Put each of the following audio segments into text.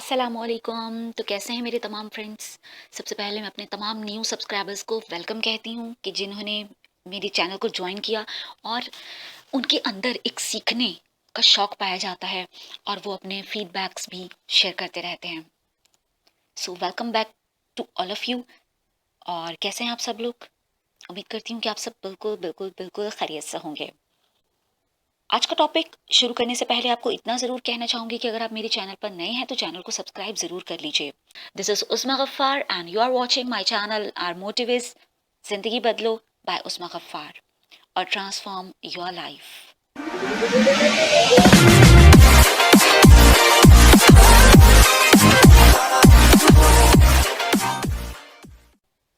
अस्सलामुअलैकुम। तो कैसे हैं मेरे तमाम फ्रेंड्स। सबसे पहले मैं अपने तमाम न्यू सब्सक्राइबर्स को वेलकम कहती हूँ कि जिन्होंने मेरे चैनल को ज्वाइन किया और उनके अंदर एक सीखने का शौक पाया जाता है और वो अपने फीडबैक्स भी शेयर करते रहते हैं। So welcome back to all of you. और कैसे हैं आप सब लोग। उम्मीद करती हूँ कि आप सब बिल्कुल बिल्कुल बिल्कुल खैरियत से होंगे। आज का टॉपिक शुरू करने से पहले आपको इतना ज़रूर कहना चाहूँगी कि अगर आप मेरे चैनल पर नए हैं तो चैनल को सब्सक्राइब ज़रूर कर लीजिए। This is Usma Gaffar and you are watching my channel. Our motive is ज़िंदगी बदलो बाय उस्मा गफ्फार और ट्रांसफॉर्म योर लाइफ।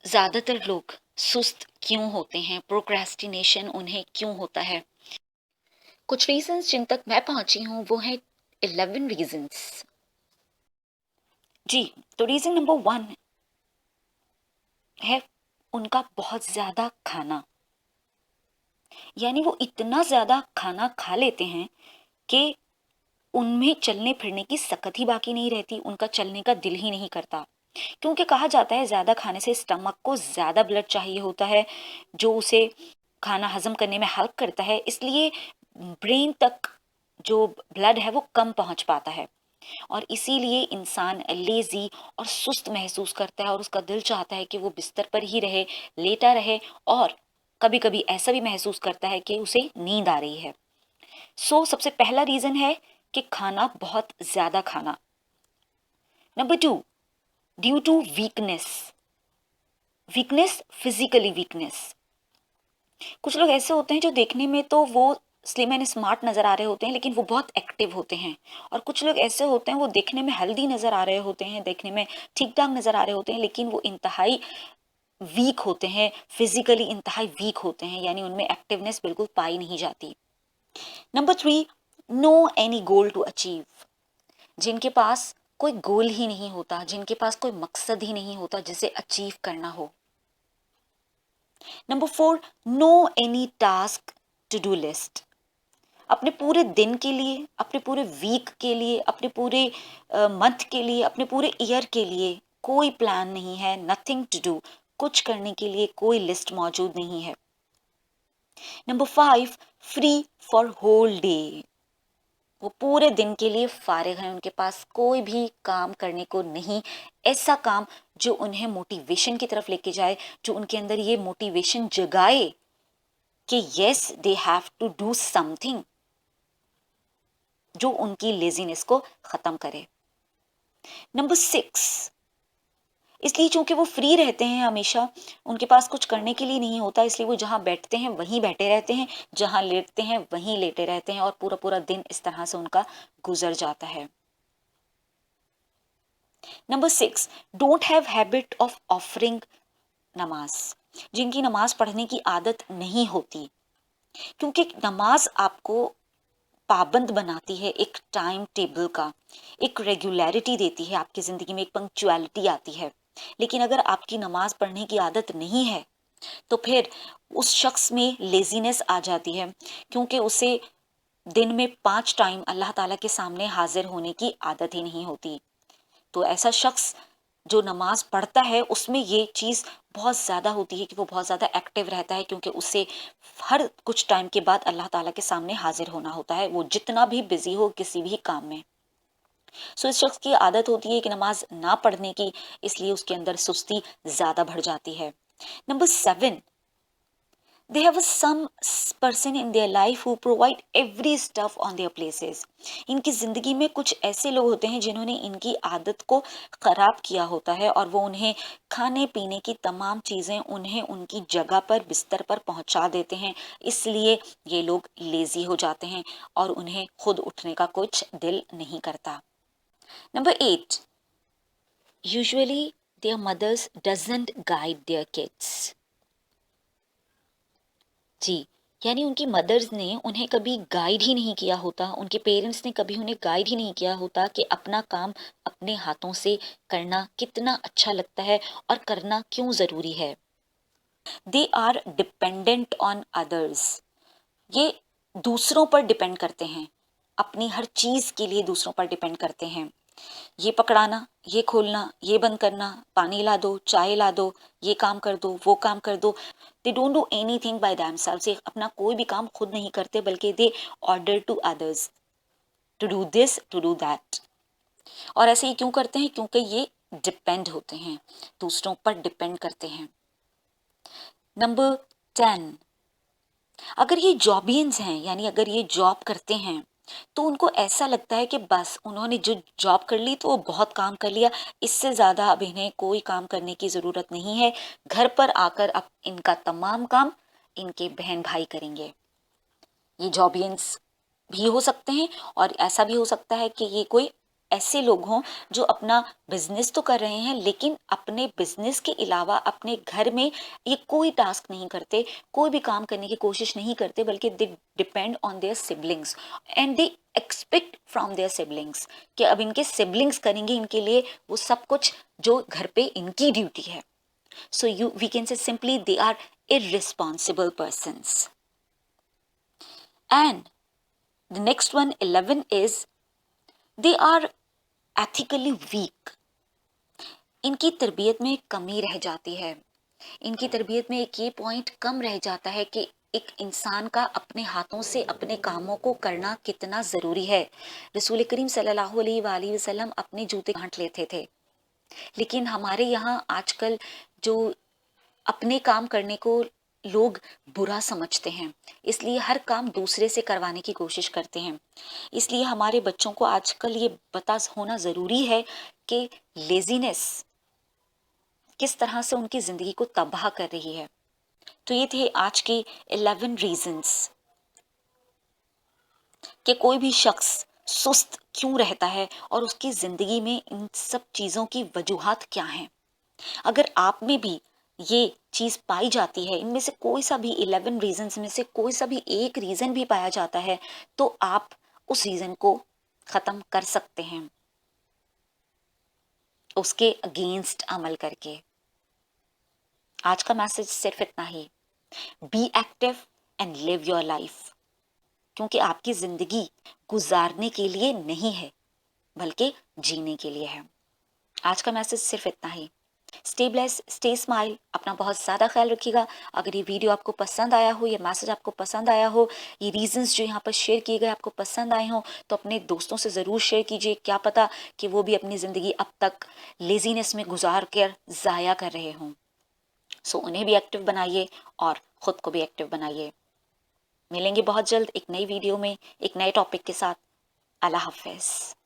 ज़्यादातर लोग सुस्त क्यों होते हैं, प्रोक्रेस्टिनेशन उन्हें क्यों होता है। कुछ रीजंस जिन तक मैं पहुंची हूँ वो है 11 रीजंस। जी, तो रीजन नंबर 1 है उनका बहुत ज्यादा खाना। यानी वो इतना ज्यादा खाना खा लेते हैं कि उनमें चलने फिरने की सकत ही बाकी नहीं रहती, उनका चलने का दिल ही नहीं करता। क्योंकि कहा जाता है ज्यादा खाने से स्टमक को ज्यादा ब्लड चाहिए होता है जो उसे खाना हजम करने में हेल्प करता है, इसलिए ब्रेन तक जो ब्लड है वो कम पहुंच पाता है और इसीलिए इंसान लेजी और सुस्त महसूस करता है और उसका दिल चाहता है कि वो बिस्तर पर ही रहे, लेटा रहे और कभी कभी ऐसा भी महसूस करता है कि उसे नींद आ रही है। सबसे पहला रीजन है कि खाना बहुत ज्यादा खाना। Number 2, due to weakness. Weakness, physically weakness. कुछ लोग ऐसे होते हैं जो देखने में तो वो स्लिम एंड स्मार्ट नजर आ रहे होते हैं लेकिन वो बहुत एक्टिव होते हैं, और कुछ लोग ऐसे होते हैं वो देखने में हेल्दी नजर आ रहे होते हैं, देखने में ठीक ठाक नजर आ रहे होते हैं लेकिन वो इंतहाई वीक होते हैं, फिजिकली इंतहाई वीक होते हैं, यानी उनमें एक्टिवनेस बिल्कुल पाई नहीं जाती। Number 3, no any goal to achieve. जिनके पास कोई गोल ही नहीं होता, जिनके पास कोई मकसद ही नहीं होता जिसे अचीव करना हो। Number 4, no any task to do list. अपने पूरे दिन के लिए, अपने पूरे वीक के लिए, अपने पूरे मंथ के लिए, अपने पूरे ईयर के लिए कोई प्लान नहीं है, नथिंग टू डू। कुछ करने के लिए कोई लिस्ट मौजूद नहीं है। Number 5, free for whole day. वो पूरे दिन के लिए फारिग हैं, उनके पास कोई भी काम करने को नहीं, ऐसा काम जो उन्हें मोटिवेशन की तरफ लेके जाए, जो उनके अंदर ये मोटिवेशन जगाए कि yes they have to do something, जो उनकी लेजीनेस को खत्म करे। नंबर 6, इसलिए चूंकि वो फ्री रहते हैं, हमेशा उनके पास कुछ करने के लिए नहीं होता, इसलिए वो जहां बैठते हैं वहीं बैठे रहते हैं, जहां लेटते हैं वहीं लेटे रहते हैं और पूरा पूरा दिन इस तरह से उनका गुजर जाता है। Number 6, don't have habit of offering नमाज। जिनकी नमाज पढ़ने की आदत नहीं होती, क्योंकि नमाज आपको पाबंद बनाती है, एक टाइम टेबल का, एक रेगुलरिटी देती है आपकी जिंदगी में, एक पंक्चुअलिटी आती है। लेकिन अगर आपकी नमाज पढ़ने की आदत नहीं है तो फिर उस शख्स में लेजीनेस आ जाती है, क्योंकि उसे दिन में 5 टाइम अल्लाह ताला के सामने हाजिर होने की आदत ही नहीं होती। तो ऐसा शख्स जो नमाज पढ़ता है उसमें ये चीज़ बहुत ज़्यादा होती है कि वो बहुत ज़्यादा एक्टिव रहता है, क्योंकि उससे हर कुछ टाइम के बाद अल्लाह ताला के सामने हाजिर होना होता है, वो जितना भी बिजी हो किसी भी काम में। इस शख्स की आदत होती है कि नमाज ना पढ़ने की, इसलिए उसके अंदर सुस्ती ज़्यादा बढ़ जाती है। Number 7, they have some person in their life who provide every stuff on their places। इनकी जिंदगी में कुछ ऐसे लोग होते हैं जिन्होंने इनकी आदत को खराब किया होता है और वो उन्हें खाने पीने की तमाम चीजें उन्हें उनकी जगह पर बिस्तर पर पहुंचा देते हैं, इसलिए ये लोग लेजी हो जाते हैं और उन्हें खुद उठने का कुछ दिल नहीं करता। Number 8, usually their mothers doesn't guide their kids। जी, यानी उनकी मदर्स ने उन्हें कभी गाइड ही नहीं किया होता, उनके पेरेंट्स ने कभी उन्हें गाइड ही नहीं किया होता कि अपना काम अपने हाथों से करना कितना अच्छा लगता है और करना क्यों जरूरी है। They are dependent on others. ये दूसरों पर डिपेंड करते हैं, अपनी हर चीज के लिए दूसरों पर डिपेंड करते हैं। ये पकड़ाना, ये खोलना, ये बंद करना, पानी ला दो, चाय ला दो, ये काम कर दो, वो काम कर दो। They don't do anything by themselves. ये अपना कोई भी काम खुद नहीं करते, बल्कि they order to others to do this, to do that. और ऐसे ही क्यों करते हैं? क्योंकि ये डिपेंड होते हैं, दूसरों पर डिपेंड करते हैं। नंबर 10, अगर ये जॉबियंस हैं, यानी अगर ये जॉब करते हैं, तो उनको ऐसा लगता है कि बस उन्होंने जो जॉब कर ली तो वो बहुत काम कर लिया, इससे ज़्यादा अब इन्हें कोई काम करने की ज़रूरत नहीं है। घर पर आकर अब इनका तमाम काम इनके बहन भाई करेंगे। ये जॉबियंस भी हो सकते हैं, और ऐसा भी हो सकता है कि ये कोई ऐसे लोग हों जो अपना बिजनेस तो कर रहे हैं, लेकिन अपने बिजनेस के अलावा अपने घर में ये कोई टास्क नहीं करते, कोई भी काम करने की कोशिश नहीं करते, बल्कि they depend on their siblings and they expect from their siblings कि अब इनके सिबलिंग्स करेंगे इनके लिए वो सब कुछ जो घर पे इनकी ड्यूटी है। So you we can say simply they are irresponsible persons. And the next one, 11, is they are ethically weak. इनकी तरबियत में कमी रह जाती है। इनकी तरबियत में एक ये पॉइंट कम रह जाता है कि एक इंसान का अपने हाथों से अपने कामों को करना कितना ज़रूरी है। रसूल करीम सल्लल्लाहु अलैहि वसल्लम अपने जूते गांठ लेते थे, लेकिन हमारे यहाँ आजकल जो अपने काम करने को लोग बुरा समझते हैं, इसलिए हर काम दूसरे से करवाने की कोशिश करते हैं। इसलिए हमारे बच्चों को आजकल ये पता होना ज़रूरी है कि लेजीनेस किस तरह से उनकी ज़िंदगी को तबाह कर रही है। तो ये थे आज के 11 रीजंस कि कोई भी शख्स सुस्त क्यों रहता है और उसकी ज़िंदगी में इन सब चीज़ों की वजूहात क्या हैं। अगर आप में भी ये चीज़ पाई जाती है, इनमें से कोई सा भी 11 रीजंस में से कोई सा भी एक रीज़न भी पाया जाता है, तो आप उस रीज़न को ख़त्म कर सकते हैं, उसके अगेंस्ट अमल करके। आज का मैसेज सिर्फ इतना ही, be active and live your life, क्योंकि आपकी ज़िंदगी गुजारने के लिए नहीं है, बल्कि जीने के लिए है। आज का मैसेज सिर्फ इतना ही। स्टे ब्लेस, स्टे स्माइल, अपना बहुत ज़्यादा ख्याल रखिएगा। अगर ये वीडियो आपको पसंद आया हो, ये मैसेज आपको पसंद आया हो, ये रीजंस जो यहाँ पर शेयर किए गए आपको पसंद आए हों, तो अपने दोस्तों से ज़रूर शेयर कीजिए। क्या पता कि वो भी अपनी ज़िंदगी अब तक लेजीनेस में गुजार कर ज़ाया कर रहे हों। सो उन्हें भी एक्टिव बनाइए और ख़ुद को भी एक्टिव बनाइए। मिलेंगे बहुत जल्द एक नई वीडियो में एक नए टॉपिक के साथ। अल्लाह हाफ़िज़।